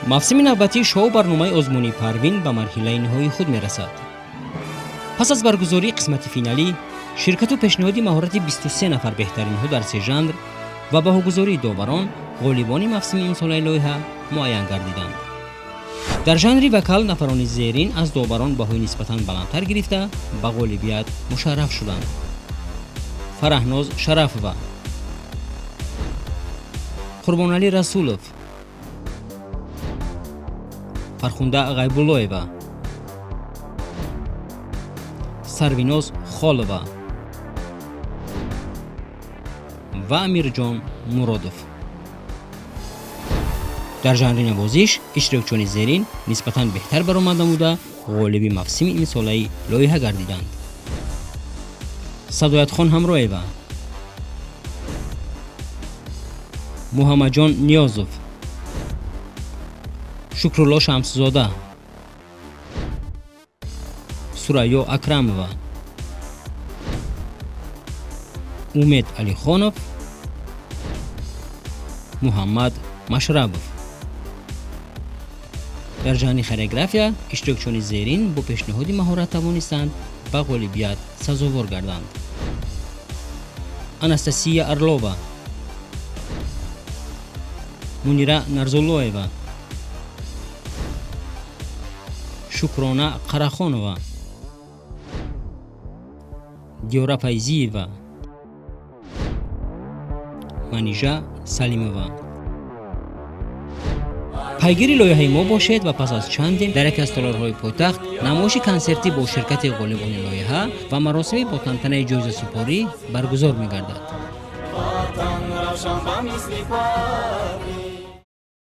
мавсими навбатии шоу барномаи озмуни Парвин ба марҳилаи ниҳоии худ мерасад. пас аз баргузории қисмати финалӣ, ширкату пешниҳоди маҳорати 23 нафар беҳтаринҳо дар се жанр ва баҳогузории доварон ғолибони мавсими имсолаи лоиҳа муайян гардиданд. дар жанри вокал нафарони зерин аз доварон баҳои нисбатан баландтар гирифта ба ғолибият мушарраф шуданд. Фараҳноз Шарафова, Қурбонали Расулов, Фархунда Ғайбуллоева, Сарвиноз Холова ва Амирҷон Муродов. дар жанри навозиш иштирокчиёни зерин нисбатан беҳтар баромад намуда ғолиби мавсими имсолаи лоиҳа гардиданд. Садоятхон Ҳамроева, Муҳаммаҷон Ниёзов, Шукрулло Шамсзода, Сурайё Акрамова, Умед Алихонов, Муҳаммад Машрабов. дар жанри хореография иштирокчиёни зерин бо пешниҳоди маҳорат тавонистанд ба ғолибият сазовор гарданд. Анастасия Орлова, Мунира Нарзуллоева, Шукрона Қарахонова, Диёра Файзиева, Манижа Салимова. пайгири лоиҳаи мо бошед ва пас аз чандин дар яке аз толорҳои пойтахт намоиши консертӣ бо ширкати ғолибони лоиҳа ва маросими бо тантанаи ҷоизасупорӣ баргузор мегардад.